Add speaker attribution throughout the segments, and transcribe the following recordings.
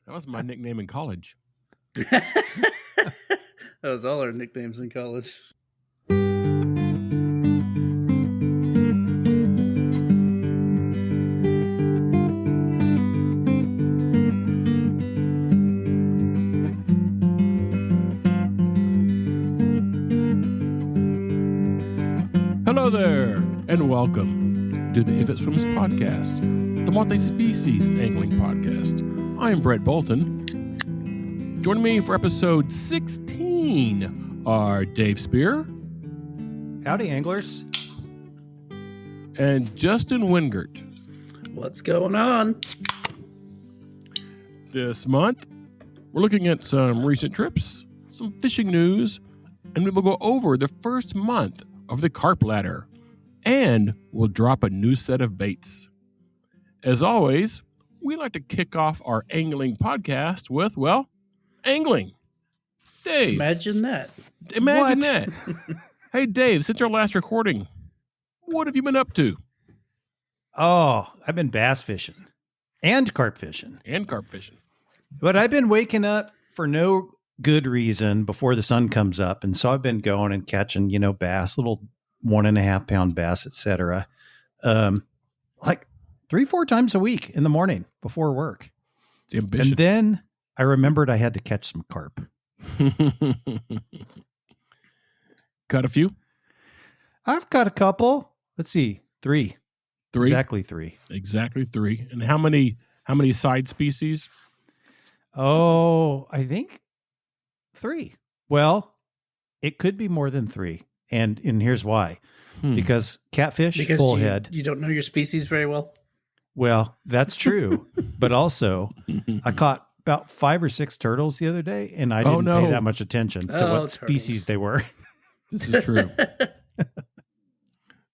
Speaker 1: That was my nickname in college.
Speaker 2: That was all our nicknames in college.
Speaker 1: Hello there, and welcome to the If It Swims podcast, the multi-species angling podcast. I am Bret Bolton. Joining me for episode 16 are Dave Spear.
Speaker 3: Howdy, anglers.
Speaker 1: And Justin Wingert.
Speaker 2: What's going on?
Speaker 1: This month, we're looking at some recent trips, some fishing news, and we will go over the first month of the carp ladder, and we'll drop a new set of baits. As always, we like to kick off our angling podcast with, well, angling. Dave.
Speaker 2: Imagine that.
Speaker 1: Imagine that. Hey, Dave, since our last recording, what have you been up to?
Speaker 3: Oh, I've been bass fishing and carp fishing. But I've been waking up for no good reason before the sun comes up. And so I've been going and catching, bass, little 1.5 pound bass, etc. Like 3-4 times a week in the morning before work.
Speaker 1: It's ambition.
Speaker 3: And then I remembered I had to catch some carp.
Speaker 1: Got a few?
Speaker 3: I've got a couple. Let's see. 3.
Speaker 1: 3?
Speaker 3: Exactly 3.
Speaker 1: Exactly 3. And how many side species?
Speaker 3: Oh, I think 3. Well, it could be more than 3. And here's why. Because catfish, full head.
Speaker 2: You don't know your species very well?
Speaker 3: Well, that's true. But also, I caught about 5 or 6 turtles the other day, and I didn't pay that much attention to what species they were.
Speaker 1: This is true.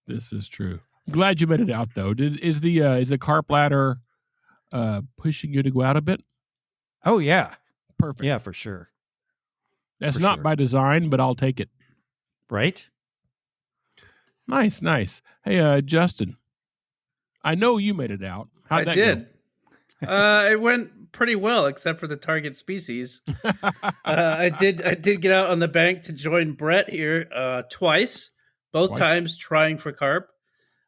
Speaker 1: This is true. Glad you made it out, though. Is the carp ladder pushing you to go out a bit?
Speaker 3: Oh, yeah.
Speaker 1: Perfect.
Speaker 3: Yeah, for sure.
Speaker 1: That's not by design, but I'll take it.
Speaker 3: Right?
Speaker 1: Nice. Hey, Justin, I know you made it out. How'd that
Speaker 2: did.
Speaker 1: go?
Speaker 2: It went pretty well, except for the target species. I did get out on the bank to join Bret here twice. Both times trying for carp.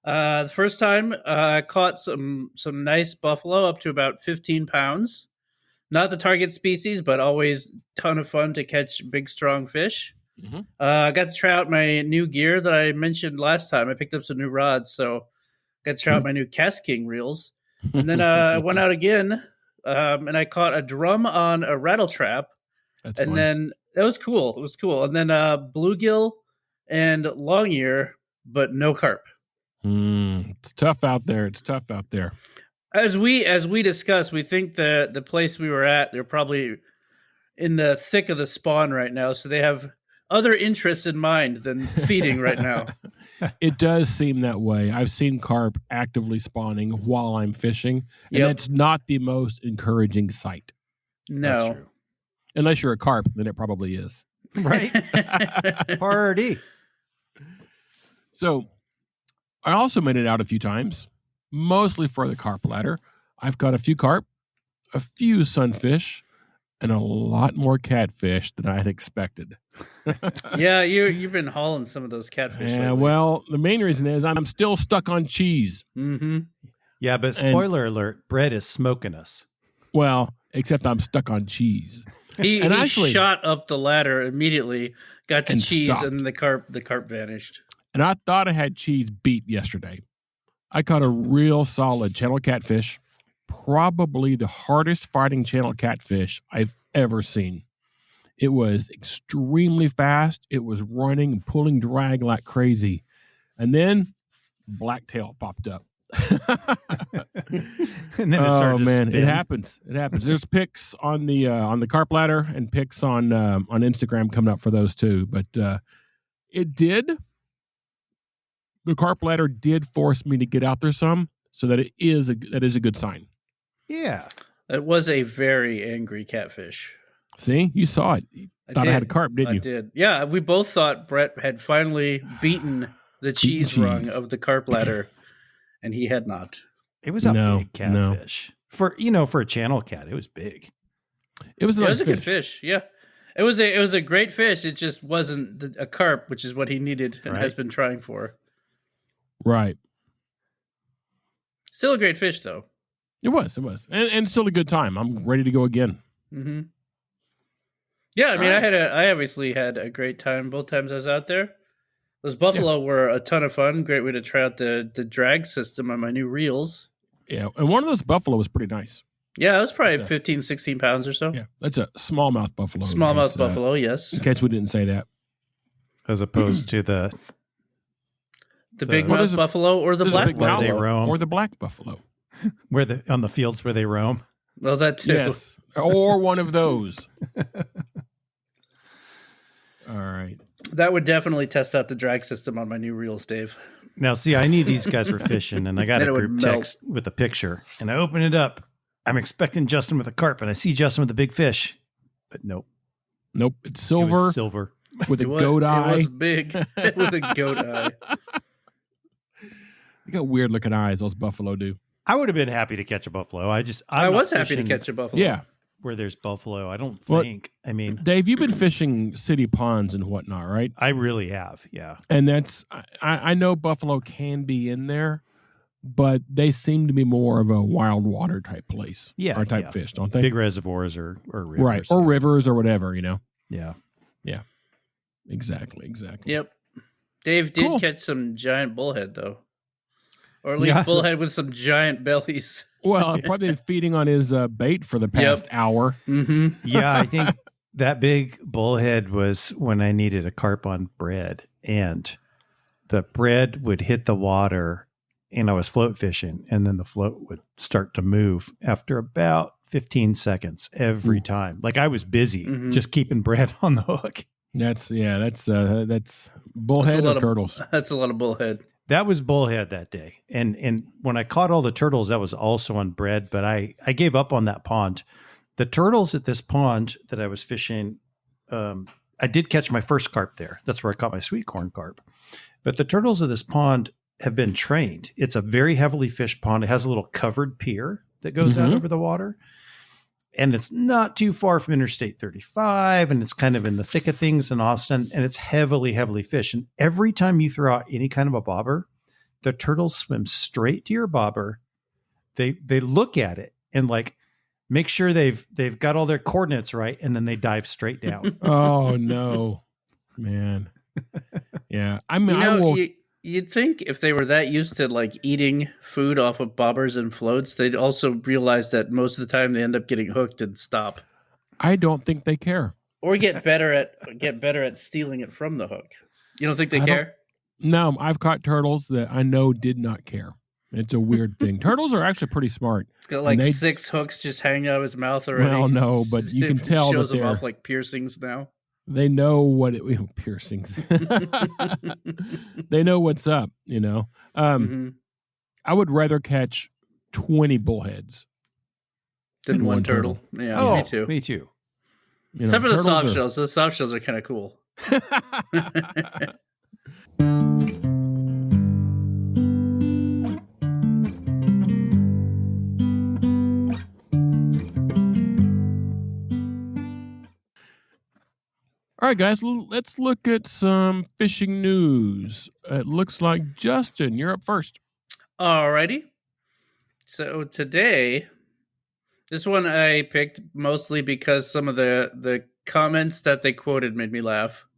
Speaker 2: The first time I caught some nice buffalo up to about 15 pounds. Not the target species, but always ton of fun to catch big, strong fish. Mm-hmm. I got to try out my new gear that I mentioned last time. I picked up some new rods, so got to try out my new Cast King reels. And then I went out again, and I caught a drum on a rattle trap. That's fun. Then that was cool. It was cool. And then bluegill and long ear, but no carp.
Speaker 1: It's tough out there.
Speaker 2: As we discussed, we think the place we were at, they're probably in the thick of the spawn right now, so they have other interests in mind than feeding right now.
Speaker 1: It does seem that way. I've seen carp actively spawning while I'm fishing, and that's not the most encouraging sight.
Speaker 2: No.
Speaker 1: That's true. Unless you're a carp, then it probably is.
Speaker 3: Right? Party.
Speaker 1: So I also made it out a few times, mostly for the carp ladder. I've caught a few carp, a few sunfish, and a lot more catfish than I had expected.
Speaker 2: Yeah, you've been hauling some of those catfish.
Speaker 1: Yeah, well, the main reason is I'm still stuck on cheese.
Speaker 2: Mm-hmm.
Speaker 3: Yeah, but spoiler alert, Bret is smoking us.
Speaker 1: Well, except I'm stuck on cheese.
Speaker 2: He actually shot up the ladder immediately, got to cheese, stopped. And the carp vanished.
Speaker 1: And I thought I had cheese beat yesterday. I caught a real solid channel catfish, probably the hardest fighting channel catfish I've ever seen. It was extremely fast. It was running and pulling drag like crazy. And then blacktail popped up.
Speaker 3: And then it started to spin.
Speaker 1: It happens. There's pics on the carp ladder and pics on Instagram coming up for those too. But it did. The carp ladder did force me to get out there some, so that is a good sign.
Speaker 3: Yeah.
Speaker 2: It was a very angry catfish.
Speaker 1: See? You saw it. You thought I had a carp, didn't you?
Speaker 2: I did. Yeah, we both thought Bret had finally beaten the cheese rung of the carp ladder, and he had not.
Speaker 3: It was a big catfish. For a channel cat, it was big.
Speaker 1: It was a nice
Speaker 2: a good fish. Yeah. It was a great fish. It just wasn't a carp, which is what he needed and has been trying for.
Speaker 1: Right.
Speaker 2: Still a great fish, though.
Speaker 1: It was, and still a good time. I'm ready to go again.
Speaker 2: Mm-hmm. Yeah, I mean, I obviously had a great time both times I was out there. Those buffalo were a ton of fun. Great way to try out the drag system on my new reels.
Speaker 1: Yeah, and one of those buffalo was pretty nice.
Speaker 2: Yeah, it was probably 15, 16 pounds or so.
Speaker 1: Yeah, that's a smallmouth buffalo.
Speaker 2: Smallmouth buffalo, yes.
Speaker 1: In case we didn't say that.
Speaker 3: As opposed to the
Speaker 2: big mouth buffalo or the black buffalo.
Speaker 3: Where they roam.
Speaker 1: Or the black buffalo.
Speaker 3: On the fields where they roam.
Speaker 2: Well, that too.
Speaker 1: Yes, or one of those. All right.
Speaker 2: That would definitely test out the drag system on my new reels, Dave.
Speaker 3: Now, see, I knew these guys were fishing, and I got a group text with a picture, and I open it up. I'm expecting Justin with a carp, and I see Justin with a big fish, but nope.
Speaker 1: Nope, it's silver.
Speaker 3: Silver.
Speaker 1: With a goat eye.
Speaker 2: It was big with a goat eye.
Speaker 1: They got weird looking eyes, those buffalo do.
Speaker 3: I would have been happy to catch a buffalo. I
Speaker 2: was happy to catch a buffalo.
Speaker 1: Yeah.
Speaker 3: Where there's buffalo. I don't think. I mean,
Speaker 1: Dave, you've been fishing city ponds and whatnot, right?
Speaker 3: I really have. Yeah.
Speaker 1: And that's, I know buffalo can be in there, but they seem to be more of a wild water type place.
Speaker 3: Yeah.
Speaker 1: Or type fish, don't they?
Speaker 3: Big reservoirs or rivers.
Speaker 1: Right. Or rivers or whatever, you know?
Speaker 3: Yeah.
Speaker 1: Yeah. Exactly.
Speaker 2: Yep. Dave did catch some giant bullhead, though. Or at least bullhead with some giant bellies.
Speaker 1: Well, probably feeding on his bait for the past hour.
Speaker 2: Mm-hmm.
Speaker 3: Yeah, I think that big bullhead was when I needed a carp on bread. And the bread would hit the water, and I was float fishing, and then the float would start to move after about 15 seconds every time. Like I was busy just keeping bread on the hook.
Speaker 1: That's bullhead or turtles.
Speaker 2: That's a lot of bullhead.
Speaker 3: That was bullhead that day. And when I caught all the turtles, that was also on bread, but I gave up on that pond. The turtles at this pond that I was fishing, I did catch my first carp there. That's where I caught my sweet corn carp. But the turtles of this pond have been trained. It's a very heavily fished pond. It has a little covered pier that goes out over the water. And it's not too far from Interstate 35, and it's kind of in the thick of things in Austin, and it's heavily, heavily fished. And every time you throw out any kind of a bobber, the turtles swim straight to your bobber. They look at it and like make sure they've got all their coordinates right, and then they dive straight down.
Speaker 1: Oh no, man! Yeah, I mean,
Speaker 2: You'd think if they were that used to like eating food off of bobbers and floats, they'd also realize that most of the time they end up getting hooked and stop.
Speaker 1: I don't think they care.
Speaker 2: Or get better at stealing it from the hook. You don't think they care?
Speaker 1: No, I've caught turtles that I know did not care. It's a weird thing. Turtles are actually pretty smart.
Speaker 2: Got like 6 hooks just hanging out of his mouth already.
Speaker 1: Well, no, but you can tell
Speaker 2: shows
Speaker 1: that
Speaker 2: them off like piercings now.
Speaker 1: They know what piercings. They know what's up, you know. I would rather catch 20 bullheads
Speaker 2: than one turtle. Yeah, me too.
Speaker 3: Me too.
Speaker 2: Except for the soft shells. The soft shells are kind of cool.
Speaker 1: All right, guys, let's look at some fishing news. It looks like, Justin, you're up first.
Speaker 2: All righty. So today, this one I picked mostly because some of the comments that they quoted made me laugh.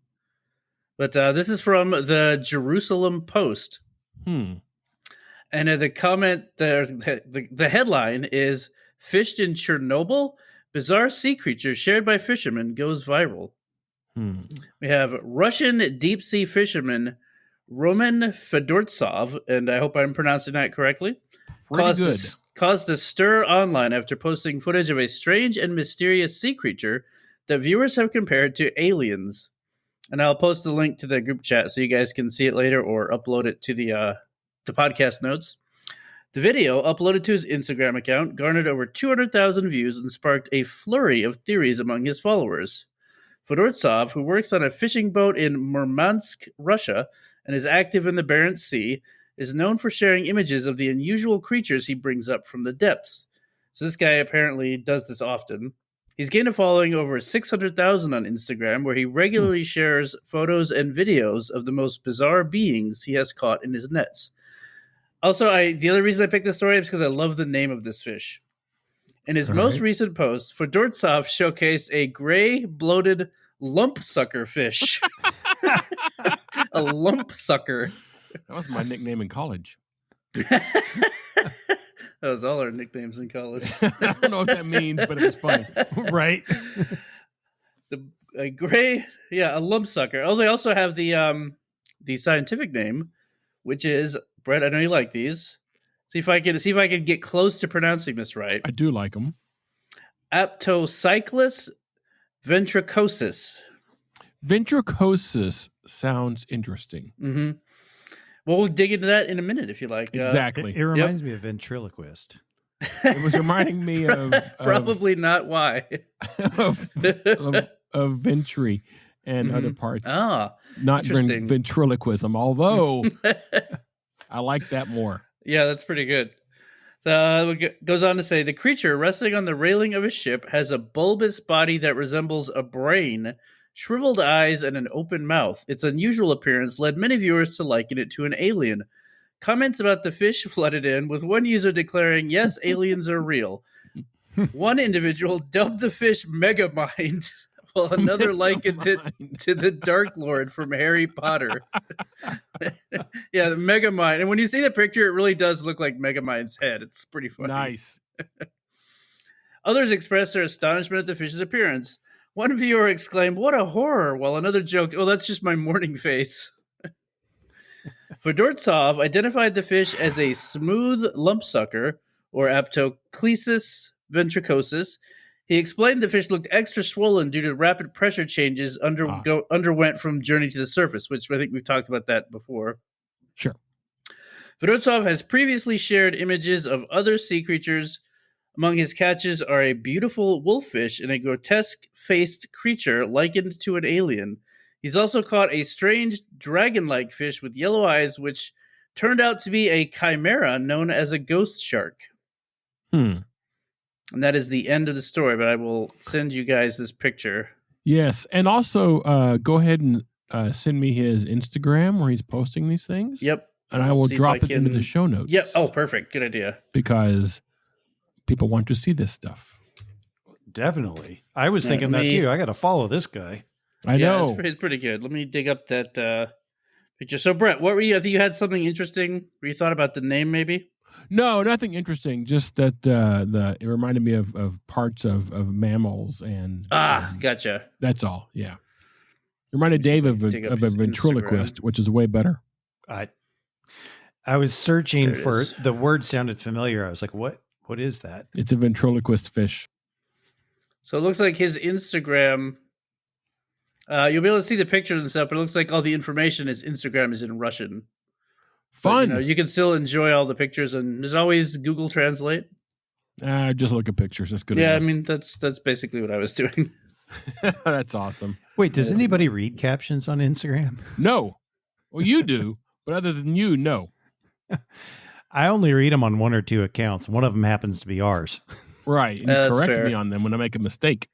Speaker 2: But this is from the Jerusalem Post. And the comment, the headline is, "Fished in Chernobyl, bizarre sea creature shared by fishermen goes viral." We have Russian deep sea fisherman Roman Fedortsov, and I hope I'm pronouncing that correctly, caused a stir online after posting footage of a strange and mysterious sea creature that viewers have compared to aliens. And I'll post a link to the group chat so you guys can see it later or upload it to the podcast notes. The video, uploaded to his Instagram account, garnered over 200,000 views and sparked a flurry of theories among his followers. Fedortsov, who works on a fishing boat in Murmansk, Russia, and is active in the Barents Sea, is known for sharing images of the unusual creatures he brings up from the depths. So this guy apparently does this often. He's gained a following over 600,000 on Instagram, where he regularly shares photos and videos of the most bizarre beings he has caught in his nets. Also, the other reason I picked this story is because I love the name of this fish. In his most recent post, Fedortsov showcased a gray, bloated lump sucker fish. A lump sucker.
Speaker 1: That was my nickname in college.
Speaker 2: That was all our nicknames in college.
Speaker 1: I don't know what that means, but it was funny.
Speaker 3: Right?
Speaker 2: A lump sucker. Oh, they also have the scientific name, which is, Brett, I know you like these. See if I can get close to pronouncing this right.
Speaker 1: I do like them.
Speaker 2: Aptocyclus ventricosus.
Speaker 1: Ventricosus sounds interesting.
Speaker 2: Mm-hmm. Well, we'll dig into that in a minute if you like.
Speaker 1: Exactly.
Speaker 3: It reminds me of ventriloquist.
Speaker 1: It was reminding me of
Speaker 2: probably not why
Speaker 1: of Ventry and other parts. Not ventriloquism, although I like that more.
Speaker 2: Yeah, that's pretty good. It goes on to say, the creature resting on the railing of a ship has a bulbous body that resembles a brain, shriveled eyes, and an open mouth. Its unusual appearance led many viewers to liken it to an alien. Comments about the fish flooded in, with one user declaring, yes, aliens are real. One individual dubbed the fish Megamind, while another likened it to the Dark Lord from Harry Potter. Yeah, the Megamind. And when you see the picture, it really does look like Megamind's head. It's pretty funny.
Speaker 1: Nice.
Speaker 2: Others expressed their astonishment at the fish's appearance. One viewer exclaimed, what a horror, while another joked, oh, that's just my morning face. Fedortsov identified the fish as a smooth lumpsucker, or Aptocyclus ventricosus. He explained the fish looked extra swollen due to rapid pressure changes underwent from journey to the surface, which I think we've talked about that before.
Speaker 1: Sure.
Speaker 2: Fedortsov has previously shared images of other sea creatures. Among his catches are a beautiful wolffish and a grotesque-faced creature likened to an alien. He's also caught a strange dragon-like fish with yellow eyes, which turned out to be a chimera known as a ghost shark. And that is the end of the story, but I will send you guys this picture.
Speaker 1: Yes, and also go ahead and send me his Instagram where he's posting these things.
Speaker 2: Yep.
Speaker 1: And I will drop it into the show notes.
Speaker 2: Yep. Oh, perfect. Good idea.
Speaker 1: Because people want to see this stuff.
Speaker 3: Definitely. I was thinking that too. I got to follow this guy.
Speaker 1: I know.
Speaker 2: It's pretty good. Let me dig up that picture. So, Brett, what were you? I think you had something interesting where you thought about the name, maybe?
Speaker 1: No, nothing interesting. Just that it reminded me of parts of mammals and
Speaker 2: gotcha.
Speaker 1: That's all. Yeah, it reminded Dave of a ventriloquist, which is way better.
Speaker 3: I was searching for the word sounded familiar. I was like, what is that?
Speaker 1: It's a ventriloquist fish.
Speaker 2: So it looks like his Instagram. You'll be able to see the pictures and stuff, but it looks like all the information his Instagram is in Russian.
Speaker 1: Fun.
Speaker 2: But, you can still enjoy all the pictures, and there's always Google Translate.
Speaker 1: Just look at pictures. That's good.
Speaker 2: Yeah,
Speaker 1: enough.
Speaker 2: I mean that's basically what I was doing.
Speaker 1: That's awesome.
Speaker 3: Wait, does anybody read captions on Instagram?
Speaker 1: No. Well, you do, but other than you, no.
Speaker 3: I only read them on one or two accounts. One of them happens to be ours.
Speaker 1: Right. And you correct me on them when I make a mistake,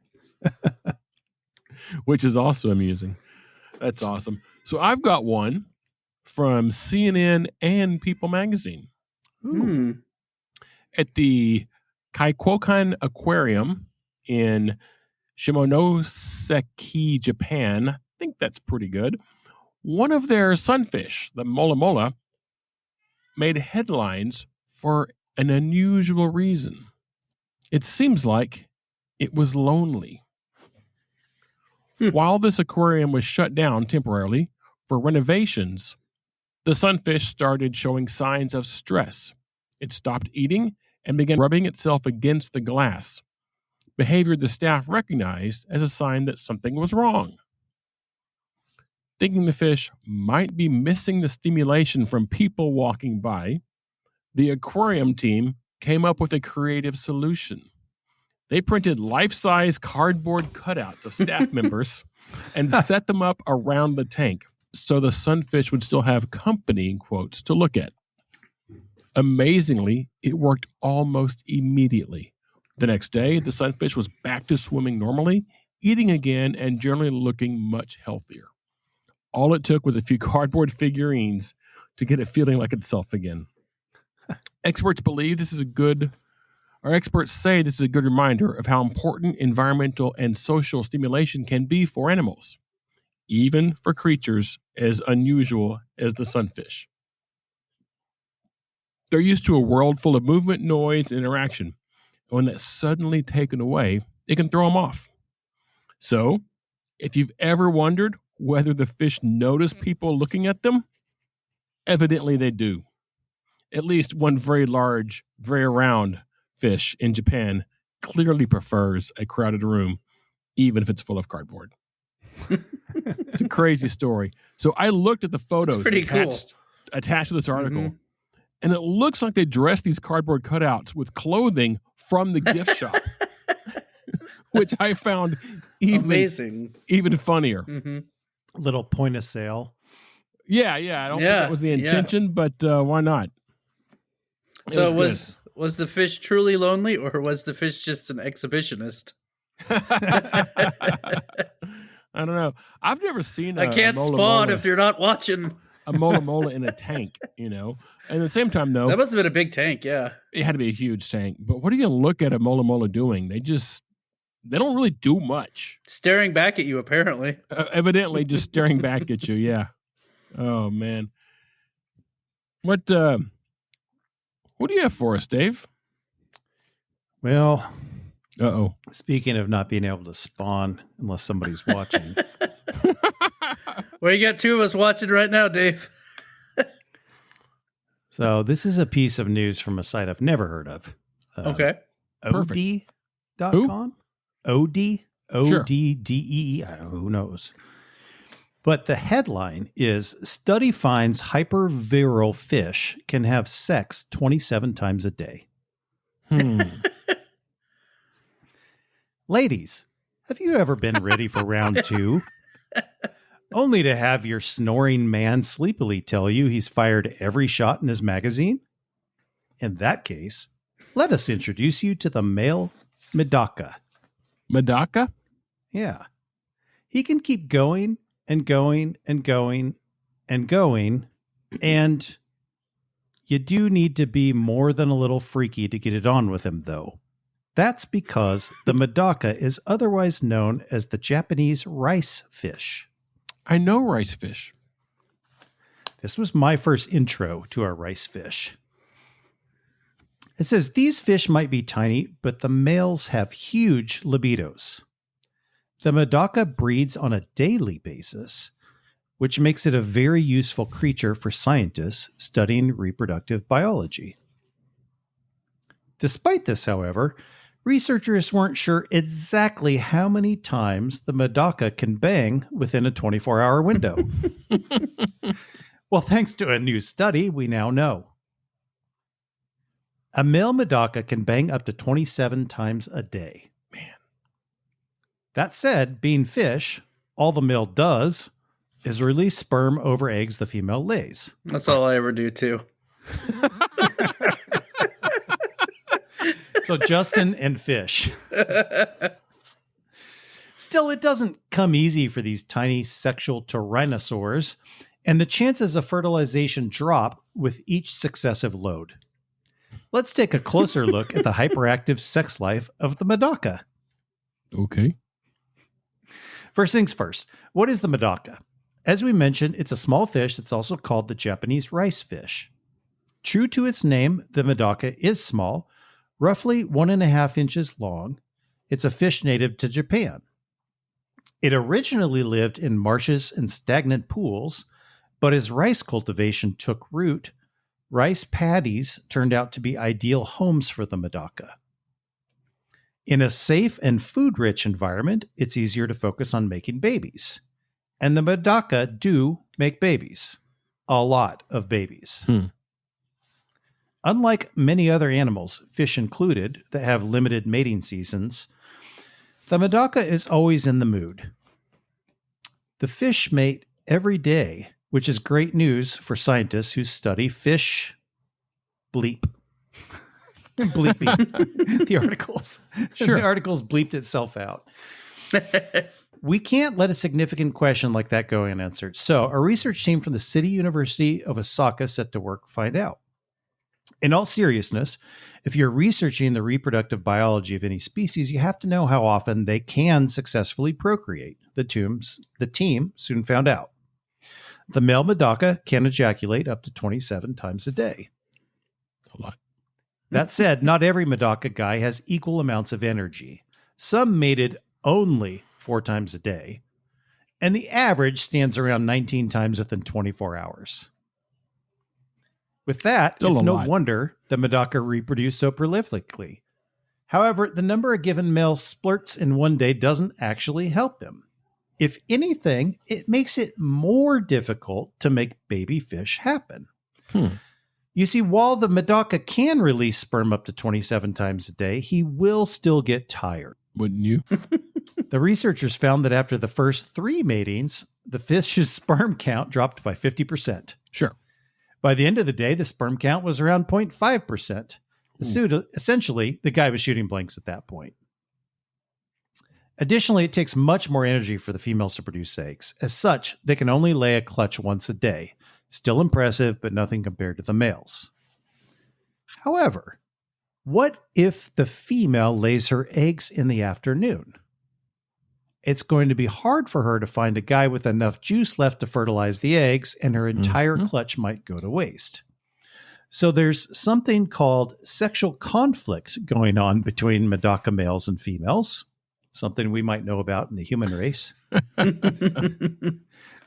Speaker 1: which is also amusing. That's awesome. So I've got one from CNN and People Magazine. At the Kaikokan Aquarium in Shimonoseki, Japan. I think that's pretty good. One of their sunfish, the mola mola, made headlines for an unusual reason. It seems like it was lonely. While this aquarium was shut down temporarily for renovations, the sunfish started showing signs of stress. It stopped eating and began rubbing itself against the glass, behavior the staff recognized as a sign that something was wrong. Thinking the fish might be missing the stimulation from people walking by, the aquarium team came up with a creative solution. They printed life-size cardboard cutouts of staff members and set them up around the tank so the sunfish would still have company, in quotes, to look at. Amazingly, it worked almost immediately. The next day, the sunfish was back to swimming normally, eating again, and generally looking much healthier. All it took was a few cardboard figurines to get it feeling like itself again. Experts say this is a good reminder of how important environmental and social stimulation can be for animals, even for creatures as unusual as the sunfish. They're used to a world full of movement, noise, and interaction. And when that's suddenly taken away, it can throw them off. So, if you've ever wondered whether the fish notice people looking at them, evidently they do. At least one very large, very round fish in Japan clearly prefers a crowded room, even if it's full of cardboard. It's a crazy story. So I looked at the photos attached to this article, and it looks like they dressed these cardboard cutouts with clothing from the gift shop, which I found even funnier.
Speaker 3: Little point of sale.
Speaker 1: Yeah. I don't think that was the intention, but why not?
Speaker 2: So was the fish truly lonely, or was the fish just an exhibitionist?
Speaker 1: I don't know. I've never seen
Speaker 2: I can't spawn if you're not watching.
Speaker 1: A mola mola in a tank, And at the same time, though,
Speaker 2: that must have been a big tank. Yeah,
Speaker 1: it had to be a huge tank. But what are you going to look at a mola mola doing? They don't really do much.
Speaker 2: Staring back at you, apparently.
Speaker 1: Evidently, just staring back at you. Yeah. Oh man. What do you have for us, Dave?
Speaker 3: Well,
Speaker 1: speaking
Speaker 3: of not being able to spawn unless somebody's watching.
Speaker 2: Well, you got two of us watching right now, Dave.
Speaker 3: So this is a piece of news from a site I've never heard of.
Speaker 2: Okay.
Speaker 3: OD.com? OD? ODDE? I don't know, who knows? But the headline is, study finds hyperviral fish can have sex 27 times a day. Ladies, have you ever been ready for round 2? Only to have your snoring man sleepily tell you he's fired every shot in his magazine? In that case, let us introduce you to the male Medaka.
Speaker 1: Medaka?
Speaker 3: Yeah. He can keep going and going and going and going, and you do need to be more than a little freaky to get it on with him, though. That's because the Medaka is otherwise known as the Japanese rice fish.
Speaker 1: I know rice fish.
Speaker 3: This was my first intro to our rice fish. It says these fish might be tiny, but the males have huge libidos. The Medaka breeds on a daily basis, which makes it a very useful creature for scientists studying reproductive biology. Despite this, however, researchers weren't sure exactly how many times the Medaka can bang within a 24-hour window. Well, thanks to a new study, we now know. A male Medaka can bang up to 27 times a day.
Speaker 1: Man.
Speaker 3: That said, being fish, all the male does is release sperm over eggs the female lays.
Speaker 2: That's all I ever do, too.
Speaker 3: So Justin and fish. Still, it doesn't come easy for these tiny sexual tyrannosaurs, and the chances of fertilization drop with each successive load. Let's take a closer look at the hyperactive sex life of the Medaka.
Speaker 1: Okay.
Speaker 3: First things first, what is the Medaka? As we mentioned, it's a small fish that's also called the Japanese rice fish. True to its name, the Medaka is small, roughly 1.5 inches long. It's a fish native to Japan. It originally lived in marshes and stagnant pools, but as rice cultivation took root, rice paddies turned out to be ideal homes for the Medaka. In a safe and food-rich environment, it's easier to focus on making babies. And the Medaka do make babies. A lot of babies. Unlike many other animals, fish included, that have limited mating seasons, the Medaka is always in the mood. The fish mate every day, which is great news for scientists who study fish bleep. bleeping the articles.
Speaker 1: Sure.
Speaker 3: The articles bleeped itself out. We can't let a significant question like that go unanswered. So a research team from the City University of Osaka set to work to find out. In all seriousness, if you're researching the reproductive biology of any species, you have to know how often they can successfully procreate. The team soon found out. The male Medaka can ejaculate up to 27 times a day.
Speaker 1: That's a lot.
Speaker 3: That said, not every Medaka guy has equal amounts of energy. Some mated only 4 times a day, and the average stands around 19 times within 24 hours. With that,
Speaker 1: Still
Speaker 3: it's
Speaker 1: a
Speaker 3: no
Speaker 1: lot.
Speaker 3: wonder the Medaka reproduce so prolifically. However, the number a given male splurts in one day doesn't actually help them. If anything, it makes it more difficult to make baby fish happen. You see, while the Medaka can release sperm up to 27 times a day, he will still get tired.
Speaker 1: Wouldn't you?
Speaker 3: The researchers found that after the first 3 matings, the fish's sperm count dropped by 50%.
Speaker 1: Sure.
Speaker 3: By the end of the day, the sperm count was around 0.5%. Essentially, the guy was shooting blanks at that point. Additionally, it takes much more energy for the females to produce eggs. As such, they can only lay a clutch once a day. Still impressive, but nothing compared to the males. However, what if the female lays her eggs in the afternoon? It's going to be hard for her to find a guy with enough juice left to fertilize the eggs, and her entire clutch might go to waste. So there's something called sexual conflict going on between Medaka males and females, something we might know about in the human race.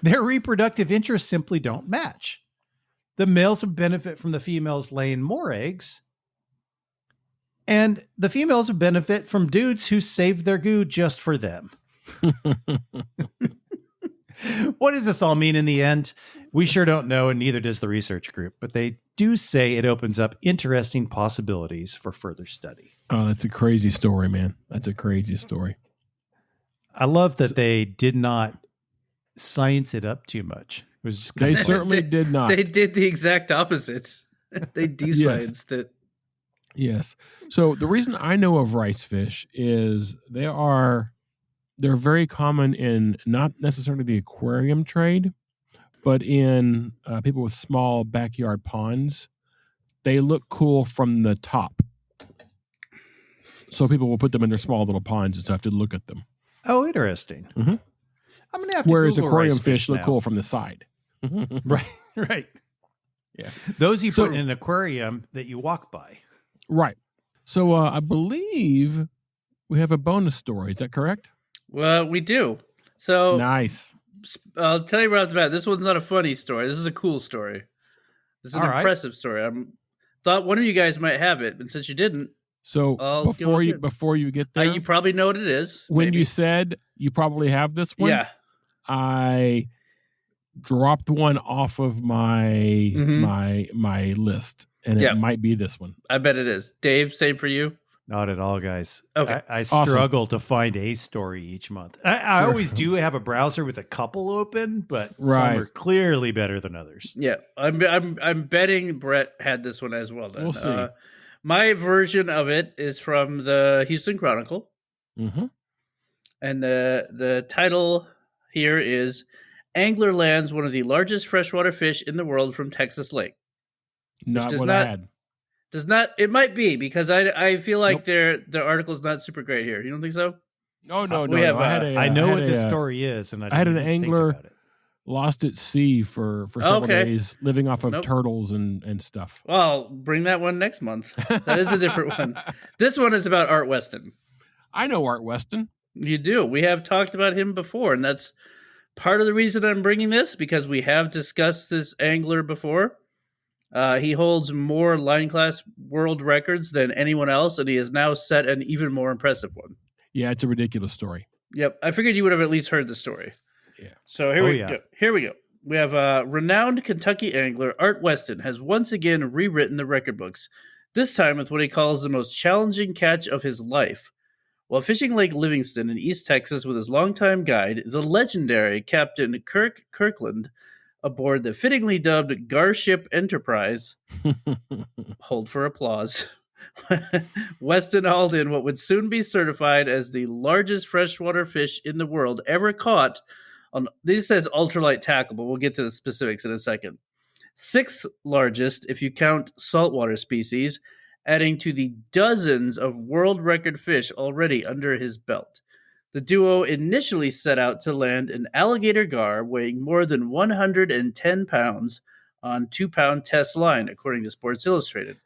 Speaker 3: Their reproductive interests simply don't match. The males would benefit from the females laying more eggs, and the females would benefit from dudes who saved their goo just for them. What does this all mean in the end? We sure don't know, and neither does the research group, but they do say it opens up interesting possibilities for further study.
Speaker 1: Oh, that's a crazy story, man. That's a crazy story.
Speaker 3: I love that they did not science it up too much. It was just
Speaker 1: They certainly did not.
Speaker 2: They did the exact opposite. They de-scienced it.
Speaker 1: Yes. So the reason I know of rice fish is they're very common in not necessarily the aquarium trade, but in people with small backyard ponds. They look cool from the top. So people will put them in their small little ponds and stuff to look at them.
Speaker 3: Oh, interesting.
Speaker 1: Mm-hmm.
Speaker 3: I'm going to have to
Speaker 1: Whereas
Speaker 3: Google
Speaker 1: aquarium
Speaker 3: rice
Speaker 1: fish look
Speaker 3: now.
Speaker 1: cool from the side.
Speaker 3: Right.
Speaker 1: Yeah.
Speaker 3: Those you put in an aquarium that you walk by.
Speaker 1: Right. So I believe we have a bonus story. Is that correct?
Speaker 2: Well, we do. So
Speaker 1: Nice.
Speaker 2: I'll tell you right off the bat, this one's not a funny story. This is a cool story. This is an impressive story. I thought one of you guys might have it, and since you didn't,
Speaker 1: So
Speaker 2: I'll
Speaker 1: before
Speaker 2: go
Speaker 1: you get there,
Speaker 2: you probably know what it is.
Speaker 1: when
Speaker 2: maybe.
Speaker 1: you said you probably have this one,
Speaker 2: Yeah.
Speaker 1: I dropped one off of my my list, and it might be this one.
Speaker 2: I bet it is. Dave, same for you?
Speaker 3: Not at all, guys.
Speaker 2: Okay.
Speaker 3: I
Speaker 1: Awesome.
Speaker 3: struggle to find a story each month. I always do have a browser with a couple open, but some are clearly better than others.
Speaker 2: Yeah. I'm betting Bret had this one as well then.
Speaker 1: We'll see.
Speaker 2: My version of it is from the Houston Chronicle.
Speaker 1: Mm-hmm.
Speaker 2: And the title here is Angler Lands One of the Largest Freshwater Fish in the World from Texas Lake.
Speaker 1: Not what I had.
Speaker 2: Does not. It might be because I feel like the article's not super great here. You don't think so?
Speaker 1: No.
Speaker 3: I know what this story is, and
Speaker 1: I had an angler lost at sea for several days, living off of turtles and stuff.
Speaker 2: Well, bring that one next month. That is a different one. This one is about Art Weston.
Speaker 1: I know Art Weston.
Speaker 2: You do. We have talked about him before, and that's part of the reason I'm bringing this, because we have discussed this angler before. He holds more line class world records than anyone else, and he has now set an even more impressive one.
Speaker 1: Yeah, it's a ridiculous story.
Speaker 2: Yep. I figured you would have at least heard the story.
Speaker 1: Yeah.
Speaker 2: So here we go. Here we go. We have renowned Kentucky angler Art Weston has once again rewritten the record books, this time with what he calls the most challenging catch of his life. While fishing Lake Livingston in East Texas with his longtime guide, the legendary Captain Kirk Kirkland, aboard the fittingly dubbed Garship Enterprise, hold for applause, Weston hauled in what would soon be certified as the largest freshwater fish in the world ever caught on, this says ultralight tackle, but we'll get to the specifics in a second. 6th largest if you count saltwater species, adding to the dozens of world record fish already under his belt. The duo initially set out to land an alligator gar weighing more than 110 pounds on 2-pound test line, according to Sports Illustrated.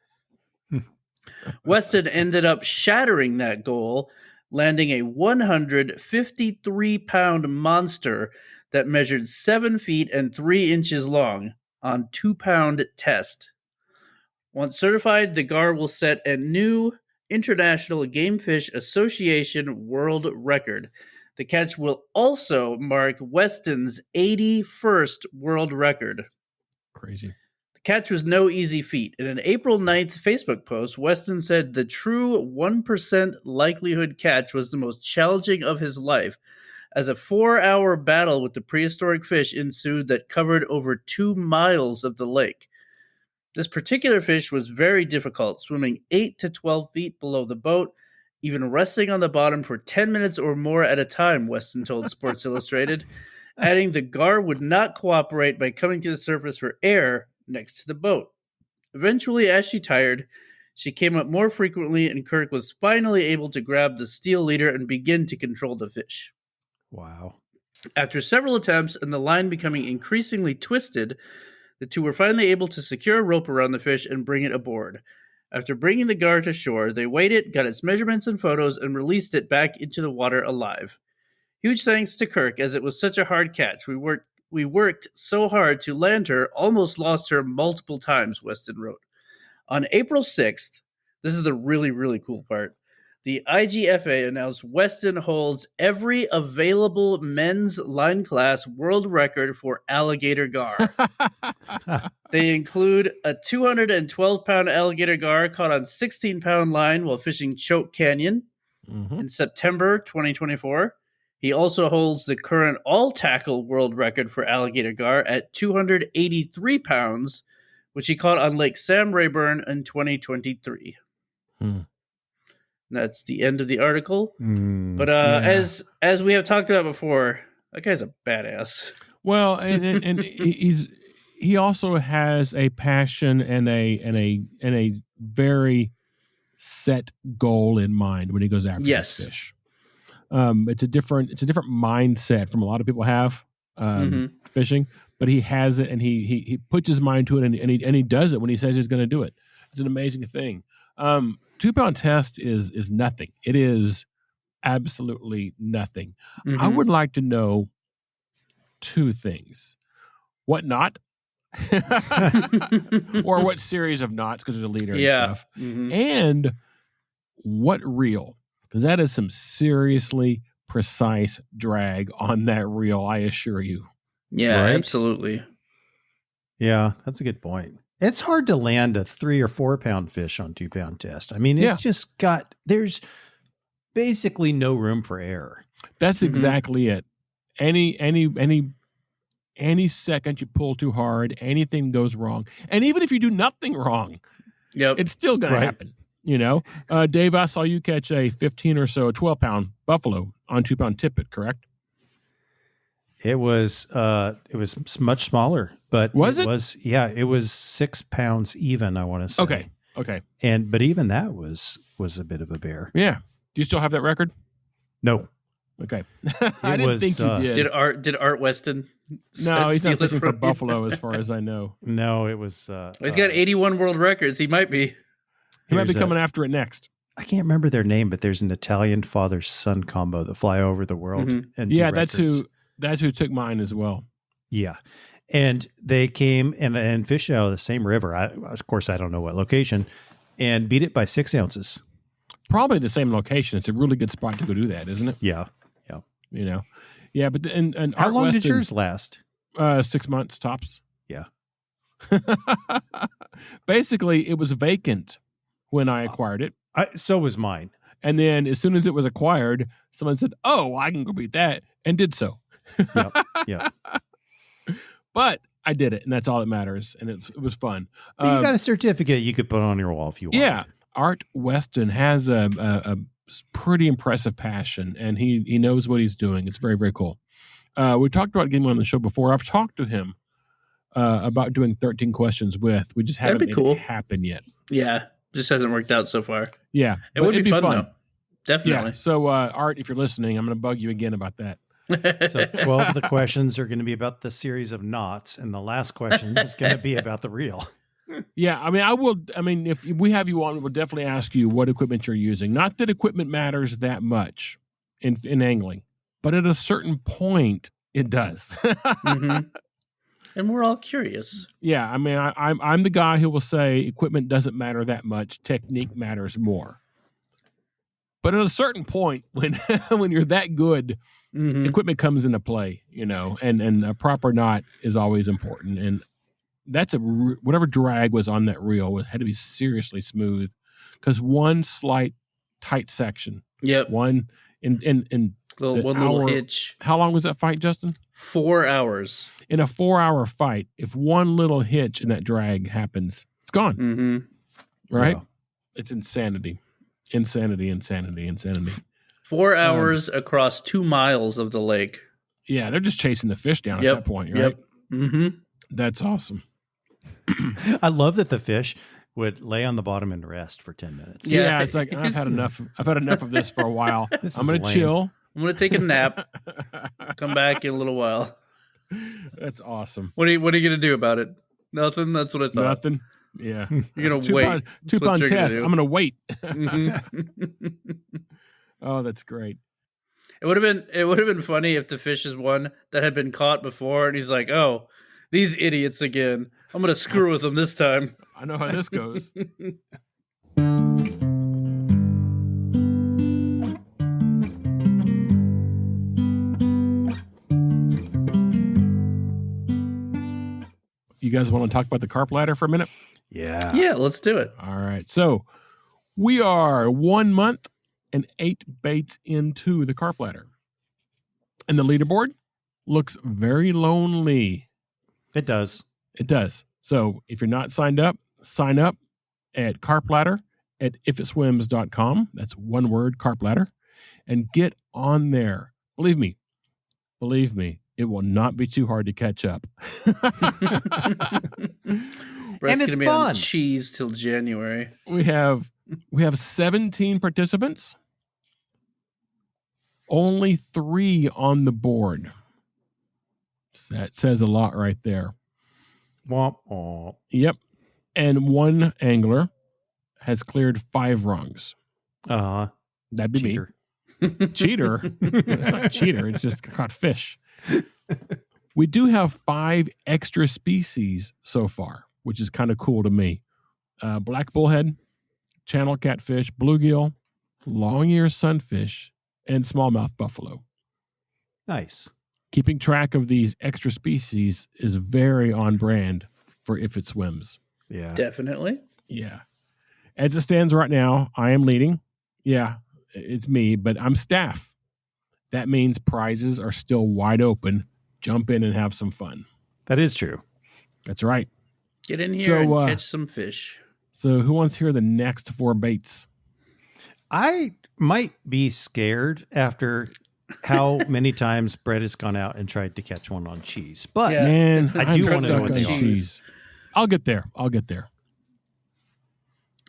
Speaker 2: Weston ended up shattering that goal, landing a 153-pound monster that measured 7 feet and 3 inches long on 2-pound test. Once certified, the gar will set a new International Game Fish Association world record. The catch will also mark Weston's 81st world record.
Speaker 1: Crazy.
Speaker 2: The catch was no easy feat. In an April 9th Facebook post, Weston said the true 1% likelihood catch was the most challenging of his life, as a 4-hour battle with the prehistoric fish ensued that covered over 2 miles of the lake. This particular fish was very difficult, swimming 8 to 12 feet below the boat, even resting on the bottom for 10 minutes or more at a time, Weston told Sports Illustrated, adding the gar would not cooperate by coming to the surface for air next to the boat. Eventually, as she tired, she came up more frequently, and Kirk was finally able to grab the steel leader and begin to control the fish.
Speaker 3: Wow.
Speaker 2: After several attempts and the line becoming increasingly twisted, the two were finally able to secure a rope around the fish and bring it aboard. After bringing the gar to shore, they weighed it, got its measurements and photos, and released it back into the water alive. Huge thanks to Kirk, as it was such a hard catch. We worked so hard to land her, almost lost her multiple times, Weston wrote. On April 6th, this is the really, really cool part, the IGFA announced Weston holds every available men's line class world record for alligator gar. They include a 212-pound alligator gar caught on 16-pound line while fishing Choke Canyon in September 2024. He also holds the current all-tackle world record for alligator gar at 283 pounds, which he caught on Lake Sam Rayburn in 2023. That's the end of the article. But as we have talked about before, that guy's a badass.
Speaker 1: Well, and he also has a passion and a very set goal in mind when he goes after this fish. It's a different mindset from a lot of people have fishing, but he has it, and he puts his mind to it, and he does it when he says he's going to do it. It's an amazing thing. 2-pound test is nothing. It is absolutely nothing. I would like to know 2 things: what knot, or what series of knots, because there's a leader and stuff, and what reel, because that is some seriously precise drag on that reel, I assure you.
Speaker 2: Yeah, right? Absolutely.
Speaker 3: Yeah, that's a good point. It's hard to land a 3 or 4 pound fish on 2-pound test. I mean, it's just there's basically no room for error.
Speaker 1: That's exactly it. Any second you pull too hard, anything goes wrong. And even if you do nothing wrong, it's still going to happen. You know, Dave, I saw you catch a 15 or so 12-pound buffalo on 2-pound tippet, correct?
Speaker 3: It was much smaller, but
Speaker 1: it
Speaker 3: was 6 pounds even, I want to say.
Speaker 1: Okay.
Speaker 3: But even that was a bit of a bear.
Speaker 1: Yeah. Do you still have that record?
Speaker 3: No.
Speaker 1: Okay. I didn't think you did.
Speaker 2: Did Art Weston?
Speaker 1: No, he's not fishing for buffalo, as far as I know.
Speaker 3: No, it was.
Speaker 2: He's got 81 world records. He might be.
Speaker 1: He might be coming after it next.
Speaker 3: I can't remember their name, but there's an Italian father-son combo that fly over the world. And
Speaker 1: do records. That's who took mine as well.
Speaker 3: Yeah. And they came and fished out of the same river. Of course, I don't know what location, and beat it by 6 ounces.
Speaker 1: Probably the same location. It's a really good spot to go do that, isn't it?
Speaker 3: Yeah.
Speaker 1: You know, yeah. But and
Speaker 3: how long did yours last?
Speaker 1: 6 months tops.
Speaker 3: Yeah.
Speaker 1: Basically, it was vacant when I acquired it.
Speaker 3: So was mine.
Speaker 1: And then as soon as it was acquired, someone said, "Oh, I can go beat that," and did so.
Speaker 3: Yeah.
Speaker 1: But I did it, and that's all that matters. And it was fun.
Speaker 3: You got a certificate you could put on your wall if you want.
Speaker 1: Yeah. Art Weston has a pretty impressive passion, and he knows what he's doing. It's very, very cool. We talked about getting him on the show before. I've talked to him about doing 13 questions with. We just haven't made it happen yet.
Speaker 2: Yeah, just hasn't worked out so far.
Speaker 1: Yeah,
Speaker 2: it would be fun though. Definitely.
Speaker 1: Yeah. So, Art, if you're listening, I'm going to bug you again about that.
Speaker 3: So 12 of the questions are going to be about the series of knots, and the last question is going to be about the reel.
Speaker 1: Yeah, I mean, if we have you on, we'll definitely ask you what equipment you're using. Not that equipment matters that much in angling, but at a certain point, it does.
Speaker 2: Mm-hmm. And we're all curious.
Speaker 1: Yeah, I mean, I'm the guy who will say equipment doesn't matter that much. Technique matters more. But at a certain point, when you're that good, equipment comes into play, and a proper knot is always important. And that's whatever drag was on that reel had to be seriously smooth, because one slight tight section.
Speaker 2: Yep.
Speaker 1: One little
Speaker 2: hitch.
Speaker 1: How long was that fight, Justin?
Speaker 2: 4 hours. In
Speaker 1: a 4-hour fight, if one little hitch in that drag happens, it's gone.
Speaker 2: Mm-hmm.
Speaker 1: Right?
Speaker 3: Yeah.
Speaker 1: It's insanity. Insanity.
Speaker 2: 4 hours across 2 miles of the lake.
Speaker 1: Yeah, they're just chasing the fish down at that point, right?
Speaker 2: Yep. Mm-hmm.
Speaker 1: That's awesome.
Speaker 3: I love that the fish would lay on the bottom and rest for 10 minutes.
Speaker 1: Yeah, it's like, I've had enough of this for a while. I'm going to chill.
Speaker 2: I'm going to take a nap. Come back in a little while.
Speaker 1: That's awesome.
Speaker 2: What are you going to do about it? Nothing? That's what I thought.
Speaker 1: Nothing. Yeah.
Speaker 2: You're going to wait.
Speaker 1: Two-pound test. I'm going to wait.
Speaker 2: Mm-hmm.
Speaker 1: Oh, that's great.
Speaker 2: It would have been funny if the fish is one that had been caught before, and he's like, "Oh, these idiots again. I'm going to screw with them this time."
Speaker 1: I know how this goes. You guys want to talk about the carp ladder for a minute?
Speaker 3: Yeah.
Speaker 2: Yeah, let's do it.
Speaker 1: All right. So we are 1 month and 8 baits into the carp ladder. And the leaderboard looks very lonely.
Speaker 3: It does.
Speaker 1: It does. So if you're not signed up, sign up at Carp Ladder at ifitswims.com. That's one word, Carp Ladder. And get on there. Believe me, it will not be too hard to catch up.
Speaker 2: Brett's going to be on cheese till January.
Speaker 1: We have 17 participants. Only 3 on the board. That says a lot right there.
Speaker 3: Womp womp.
Speaker 1: Yep. And one angler has cleared 5 rungs. That'd be
Speaker 3: cheater.
Speaker 1: Me. Cheater? It's not cheater. It's just caught fish. We do have 5 extra species so far, which is kind of cool to me. Black bullhead, channel catfish, bluegill, long-eared sunfish, and smallmouth buffalo.
Speaker 3: Nice.
Speaker 1: Keeping track of these extra species is very on brand for If It Swims.
Speaker 3: Yeah.
Speaker 2: Definitely.
Speaker 1: Yeah. As it stands right now, I am leading. Yeah, it's me, but I'm staff. That means prizes are still wide open. Jump in and have some fun.
Speaker 3: That is true.
Speaker 1: That's right.
Speaker 2: Get in here and catch some fish.
Speaker 1: So who wants to hear the next 4 baits?
Speaker 3: I might be scared after how many times Bret has gone out and tried to catch one on cheese. But
Speaker 1: man,
Speaker 3: I do want to know what the
Speaker 1: cheese. I'll get there.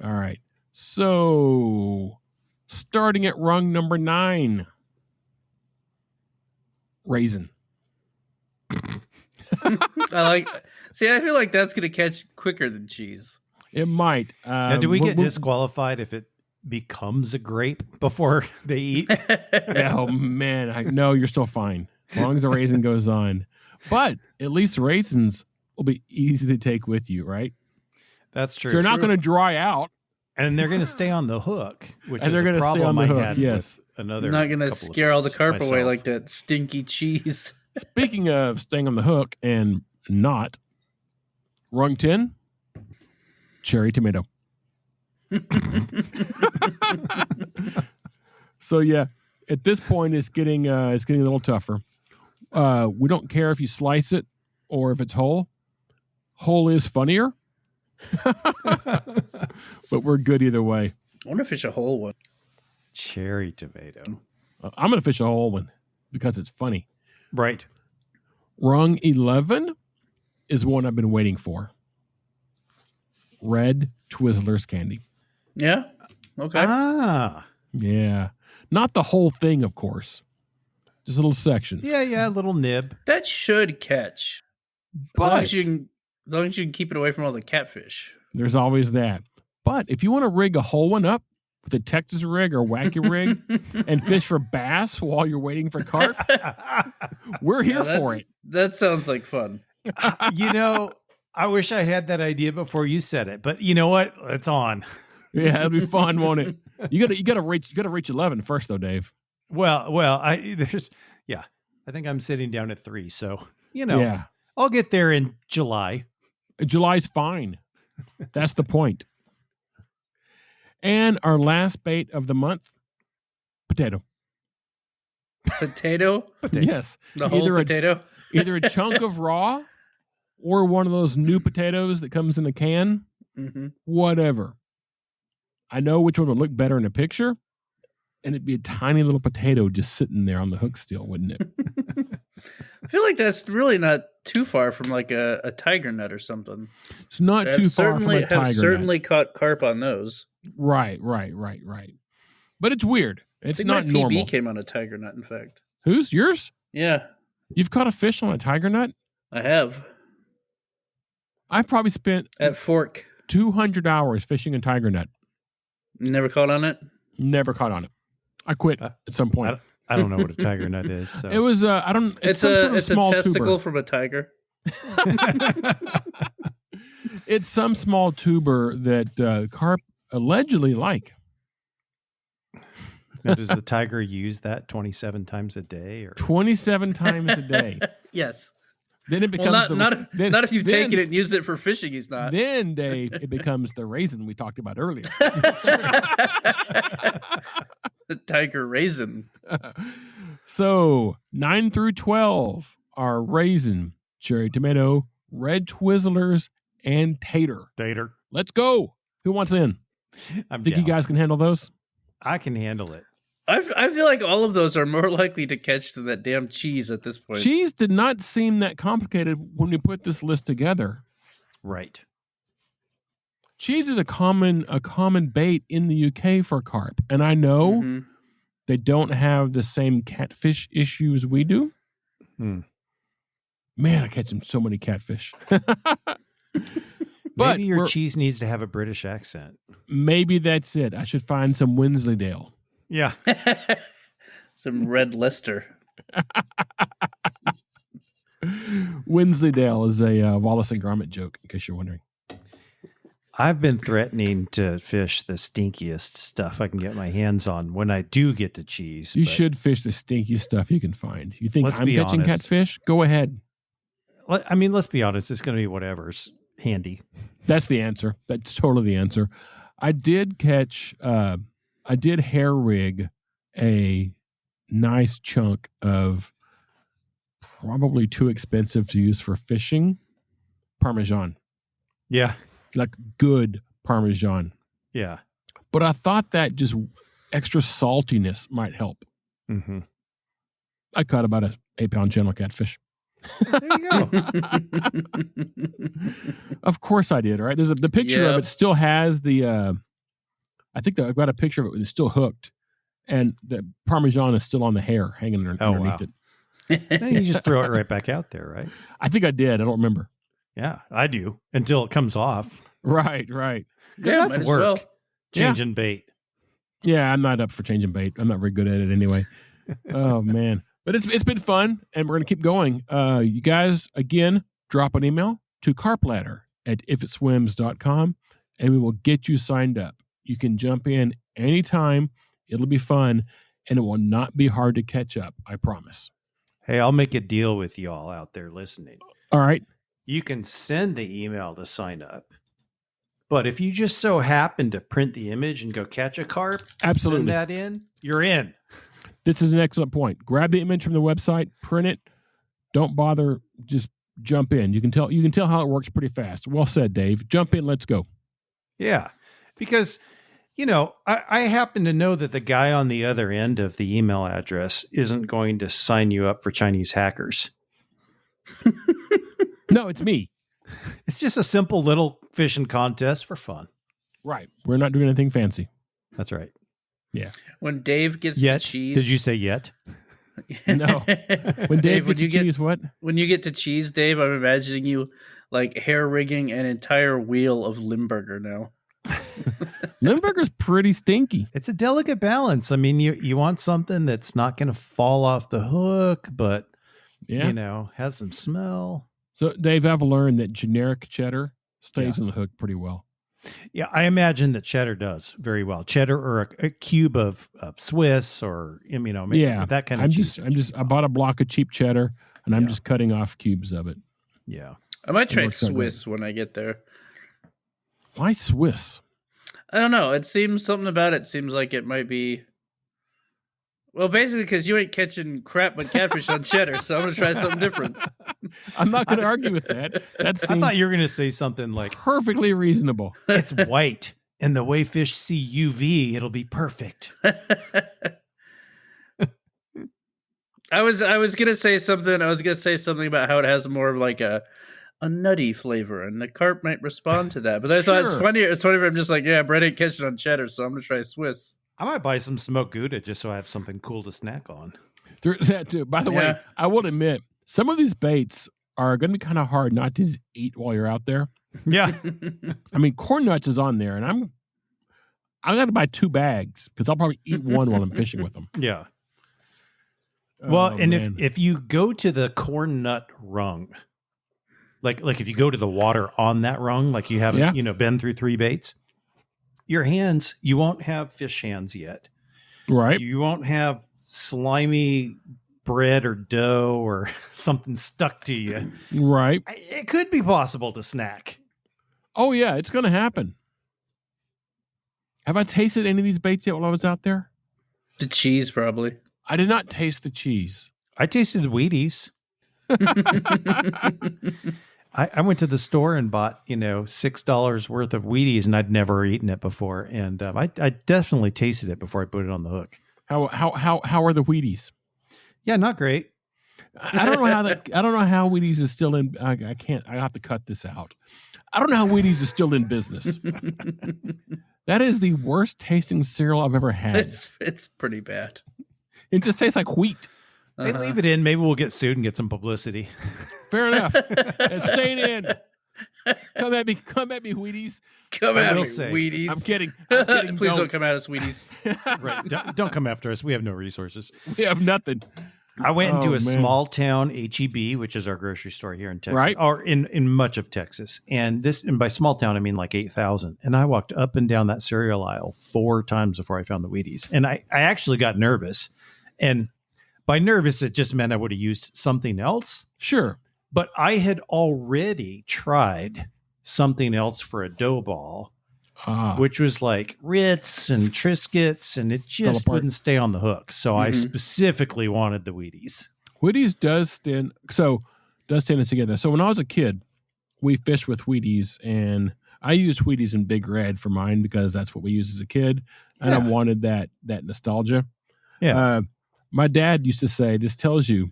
Speaker 1: All right. So starting at rung number 9. Raisin.
Speaker 2: I feel like that's going to catch quicker than cheese.
Speaker 1: It might.
Speaker 3: Now, do we get disqualified if it becomes a grape before they eat?
Speaker 1: Oh, man. No, you're still fine. As long as the raisin goes on. But at least raisins will be easy to take with you, right?
Speaker 3: That's true.
Speaker 1: They're not going to dry out.
Speaker 3: And they're going to stay on the hook, which is
Speaker 1: a problem I had.
Speaker 3: Yes. Another
Speaker 2: not going to scare all the carp away like that stinky cheese.
Speaker 1: Speaking of staying on the hook and not, rung 10, cherry tomato. So yeah, at this point it's getting a little tougher. We don't care if you slice it or if it's whole. Whole is funnier, But we're good either way.
Speaker 2: I want to fish a whole one.
Speaker 3: Cherry tomato.
Speaker 1: I'm going to fish a whole one because it's funny.
Speaker 3: Right.
Speaker 1: Rung 11 is one I've been waiting for. Red Twizzlers candy.
Speaker 2: Yeah? Okay.
Speaker 3: Ah.
Speaker 1: Yeah. Not the whole thing, of course. Just a little section.
Speaker 3: Yeah, a little nib.
Speaker 2: That should catch. As long as you can keep it away from all the catfish.
Speaker 1: There's always that. But if you want to rig a whole one up with a Texas rig or wacky rig and fish for bass while you're waiting for carp, we're here for it.
Speaker 2: That sounds like fun.
Speaker 3: I wish I had that idea before you said it, but you know what? It's on.
Speaker 1: Yeah, it'll be fun, won't it? You gotta reach 11 first, though, Dave.
Speaker 3: Well, I think I'm sitting down at 3, so
Speaker 1: yeah.
Speaker 3: I'll get there in July.
Speaker 1: July's fine. That's the point. And our last bait of the month, potato.
Speaker 2: Potato?
Speaker 1: Yes.
Speaker 2: The whole potato?
Speaker 1: Either a chunk of raw or one of those new potatoes that comes in a can.
Speaker 2: Mm-hmm.
Speaker 1: Whatever. I know which one would look better in a picture, and it'd be a tiny little potato just sitting there on the hook still, wouldn't it?
Speaker 2: I feel like that's really not too far from like a tiger nut or something.
Speaker 1: It's not too far from a tiger nut.
Speaker 2: I've certainly caught carp on those.
Speaker 1: Right. But it's weird. It's not normal.
Speaker 2: PB came on a tiger nut, in fact.
Speaker 1: Whose? Yours?
Speaker 2: Yeah.
Speaker 1: You've caught a fish on a tiger nut?
Speaker 2: I have.
Speaker 1: I've probably spent
Speaker 2: at Fork
Speaker 1: 200 hours fishing a tiger nut.
Speaker 2: Never caught on it?
Speaker 1: Never caught on it. I quit at some point.
Speaker 3: I don't know what a tiger nut is. So.
Speaker 1: It was It's a small
Speaker 2: testicle
Speaker 1: tuber.
Speaker 2: from a tiger.
Speaker 1: It's some small tuber that carp allegedly like.
Speaker 3: Now, does the tiger use that 27 times a day? Or
Speaker 1: 27 times a day.
Speaker 2: Yes.
Speaker 1: Then it becomes
Speaker 2: not if you've taken it and used it for fishing. He's not.
Speaker 1: Then, Dave, it becomes the raisin we talked about earlier.
Speaker 2: The tiger raisin.
Speaker 1: So 9 through 12 are raisin, cherry tomato, red Twizzlers, and tater. Let's go. Who wants in?
Speaker 3: I'm
Speaker 1: Think
Speaker 3: down.
Speaker 1: you guys can handle those?
Speaker 3: I can handle it.
Speaker 2: I feel like all of those are more likely to catch than that damn cheese at this point.
Speaker 1: Cheese did not seem that complicated when we put this list together.
Speaker 3: Right.
Speaker 1: Cheese is a common bait in the UK for carp, and I know they don't have the same catfish issues we do. Man, I catch so many catfish. But
Speaker 3: maybe your cheese needs to have a British accent.
Speaker 1: Maybe that's it. I should find some Wensleydale.
Speaker 3: Yeah.
Speaker 2: Some red Leicester.
Speaker 1: Wensleydale is a Wallace and Gromit joke, in case you're wondering.
Speaker 3: I've been threatening to fish the stinkiest stuff I can get my hands on when I do get to cheese.
Speaker 1: You should fish the stinkiest stuff you can find. You think I'm catching
Speaker 3: honest.
Speaker 1: catfish? Go ahead.
Speaker 3: I mean, let's be honest. It's going to be whatever's handy.
Speaker 1: That's the answer. That's totally the answer. I did catch, I did hair rig a nice chunk of probably too expensive to use for fishing Parmesan.
Speaker 3: Yeah.
Speaker 1: Like good Parmesan.
Speaker 3: Yeah.
Speaker 1: But I thought that just extra saltiness might help.
Speaker 3: Mm-hmm.
Speaker 1: I caught about a 8-pound channel catfish.
Speaker 3: There you go.
Speaker 1: Of course I did. Right. There's the picture of it still has the, I think I've got a picture of it. It's still hooked and the Parmesan is still on the hair hanging underneath it.
Speaker 3: Then you just throw it right back out there, right?
Speaker 1: I think I did. I don't remember.
Speaker 3: Yeah, I do until it comes off.
Speaker 1: Right.
Speaker 3: Yeah, that's work. Well. Changing bait.
Speaker 1: Yeah, I'm not up for changing bait. I'm not very good at it anyway. Oh man. But it's been fun, and we're going to keep going. You guys, again, drop an email to carpladder@ifitswims.com, and we will get you signed up. You can jump in anytime. It'll be fun, and it will not be hard to catch up, I promise.
Speaker 3: Hey, I'll make a deal with you all out there listening.
Speaker 1: All right.
Speaker 3: You can send the email to sign up, but if you just so happen to print the image and go catch a carp,
Speaker 1: absolutely
Speaker 3: send that in, you're in.
Speaker 1: This is an excellent point. Grab the image from the website, print it. Don't bother just jump in. You can tell how it works pretty fast. Well said, Dave. Jump in. Let's go.
Speaker 3: Yeah, because, I happen to know that the guy on the other end of the email address isn't going to sign you up for Chinese hackers.
Speaker 1: No, it's me.
Speaker 3: It's just a simple little fishing contest for fun.
Speaker 1: Right. We're not doing anything fancy.
Speaker 3: That's right.
Speaker 1: Yeah.
Speaker 2: When Dave gets the cheese.
Speaker 3: Did you say yet?
Speaker 1: No. When Dave gets the cheese, what?
Speaker 2: When you get to cheese, Dave, I'm imagining you like hair rigging an entire wheel of Limburger now.
Speaker 1: Limburger's pretty stinky.
Speaker 3: It's a delicate balance. I mean, you want something that's not going to fall off the hook, but, has some smell.
Speaker 1: So, Dave, I've learned that generic cheddar stays on the hook pretty well.
Speaker 3: Yeah, I imagine that cheddar does very well. Cheddar or a cube of Swiss or, that kind of cheese.
Speaker 1: I bought a block of cheap cheddar, and I'm just cutting off cubes of it.
Speaker 3: Yeah.
Speaker 2: I might try Swiss when I get there.
Speaker 1: Why Swiss?
Speaker 2: I don't know. It seems something about it seems like it might be. Well, basically, because you ain't catching crap but catfish on cheddar, so I'm going to try something different.
Speaker 1: I'm not going to argue with that.
Speaker 3: I thought you were going to say something like
Speaker 1: perfectly reasonable.
Speaker 3: It's white, and the way fish see UV, it'll be perfect.
Speaker 2: I was going to say something. I was going to say something about how it has more of like a nutty flavor, and the carp might respond to that. But I thought it's funnier. It's funnier if I'm just like, Bret ain't catching on cheddar, so I'm going to try Swiss.
Speaker 3: I might buy some smoked Gouda just so I have something cool to snack on.
Speaker 1: There's that too. By the way, I will admit, some of these baits are going to be kind of hard not to eat while you're out there.
Speaker 3: Yeah.
Speaker 1: I mean, corn nuts is on there, and I'm going to buy 2 bags because I'll probably eat one while I'm fishing with them.
Speaker 3: Yeah. Well, if you go to the corn nut rung, like if you go to the water on that rung, like you haven't, been through 3 baits, your hands, you won't have fish hands yet.
Speaker 1: Right.
Speaker 3: You won't have slimy bread or dough or something stuck to you.
Speaker 1: Right.
Speaker 3: It could be possible to snack.
Speaker 1: Oh, yeah. It's going to happen. Have I tasted any of these baits yet while I was out there?
Speaker 2: The cheese, probably.
Speaker 1: I did not taste the cheese.
Speaker 3: I tasted Wheaties. I went to the store and bought, $6 worth of Wheaties, and I'd never eaten it before. And I definitely tasted it before I put it on the hook.
Speaker 1: How are the Wheaties?
Speaker 3: Yeah, not great.
Speaker 1: I don't know how Wheaties is still in. I have to cut this out. I don't know how Wheaties is still in business. That is the worst tasting cereal I've ever had.
Speaker 2: It's pretty bad.
Speaker 1: It just tastes like wheat.
Speaker 3: They leave it in. Maybe we'll get sued and get some publicity.
Speaker 1: Fair enough. It's staying in. Come at me, Wheaties.
Speaker 2: Come at me, Wheaties.
Speaker 1: I'm kidding.
Speaker 2: Please don't come at us, Wheaties.
Speaker 3: Right. Don't come after us. We have no resources.
Speaker 1: We have nothing.
Speaker 3: I went into a small town HEB, which is our grocery store here in Texas,
Speaker 1: right?
Speaker 3: Or in much of Texas. And by small town, I mean like 8,000. And I walked up and down that cereal aisle 4 times before I found the Wheaties. And I actually got nervous. And by nervous, it just meant I would have used something else.
Speaker 1: Sure.
Speaker 3: But I had already tried something else for a dough ball, which was like Ritz and Triscuits, and it just wouldn't stay on the hook. So I specifically wanted the Wheaties.
Speaker 1: Wheaties does stand us together. So when I was a kid, we fished with Wheaties, and I used Wheaties in Big Red for mine because that's what we used as a kid, and I wanted that nostalgia.
Speaker 3: Yeah.
Speaker 1: My dad used to say, this tells you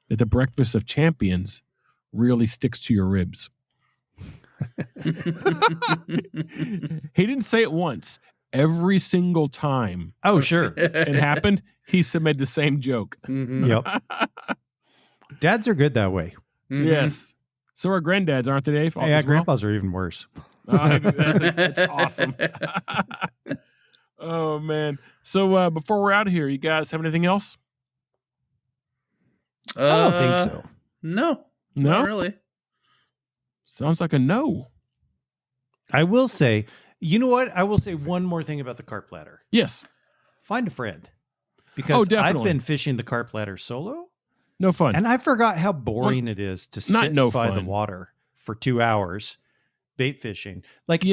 Speaker 1: that the breakfast of champions really sticks to your ribs. He didn't say it once. Every single time.
Speaker 3: Oh, sure.
Speaker 1: It happened, he made the same joke.
Speaker 3: Yep. Dads are good that way.
Speaker 1: Yes. So are granddads, aren't they, Dave?
Speaker 3: Yeah, grandpas are even worse.
Speaker 1: That's awesome. Oh, man. So before we're out of here, you guys have anything else?
Speaker 3: I don't think so.
Speaker 2: No, not really.
Speaker 1: Sounds like a no.
Speaker 3: I will say, you know what? I will say one more thing about the carp ladder.
Speaker 1: Yes.
Speaker 3: Find a friend. Because I've been fishing the carp ladder solo.
Speaker 1: No fun.
Speaker 3: And I forgot how boring it is to sit by the water for 2 hours bait fishing. Like,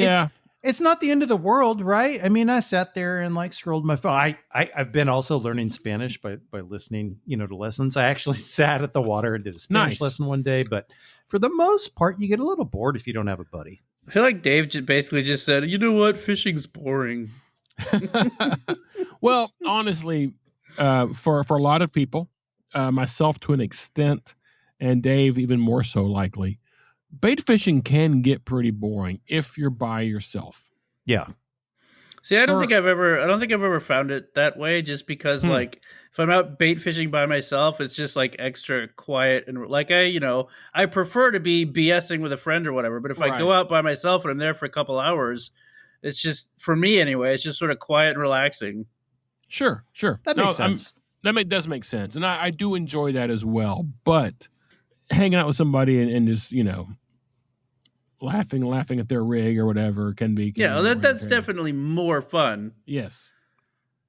Speaker 3: It's not the end of the world, right? I mean, I sat there and like scrolled my phone. I've been also learning Spanish by listening, to lessons. I actually sat at the water and did a Spanish lesson one day, but for the most part, you get a little bored if you don't have a buddy.
Speaker 2: I feel like Dave basically just said, you know what? Fishing's boring.
Speaker 1: Well, honestly, for a lot of people, myself to an extent, and Dave even more so likely, bait fishing can get pretty boring if you're by yourself.
Speaker 3: Yeah.
Speaker 2: See, I don't think I've ever found it that way, just because like if I'm out bait fishing by myself, it's just like extra quiet and like I prefer to be BSing with a friend or whatever. But if I go out by myself and I'm there for a couple hours, it's just, for me anyway, it's just sort of quiet and relaxing.
Speaker 1: Sure.
Speaker 3: That makes sense.
Speaker 1: That does make sense. And I do enjoy that as well. But hanging out with somebody and just, laughing at their rig or whatever can be.
Speaker 2: That's definitely more fun.
Speaker 1: Yes.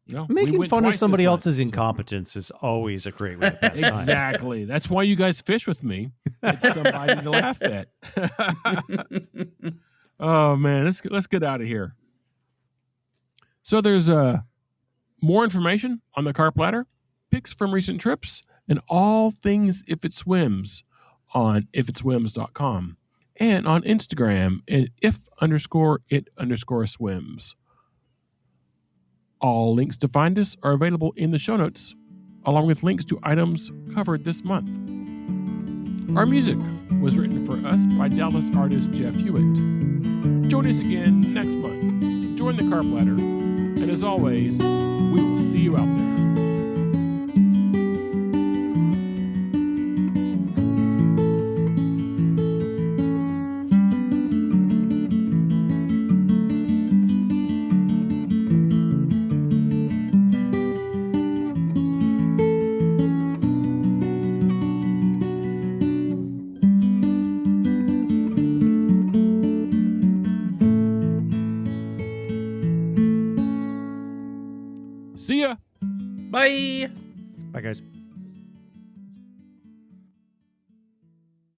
Speaker 1: No,
Speaker 3: making fun of somebody else's incompetence is always a great way to pass time.
Speaker 1: Exactly. That's why you guys fish with me. It's somebody to laugh at. Oh man, let's get out of here. So there's more information on the carp ladder, pics from recent trips, and all things If It Swims on ifitswims.com. And on Instagram at if_it_swims. All links to find us are available in the show notes, along with links to items covered this month. Our music was written for us by Dallas artist Jeff Hewitt. Join us again next month. Join the carp ladder. And as always, we will see you out there. See ya.
Speaker 2: Bye.
Speaker 3: Bye, guys.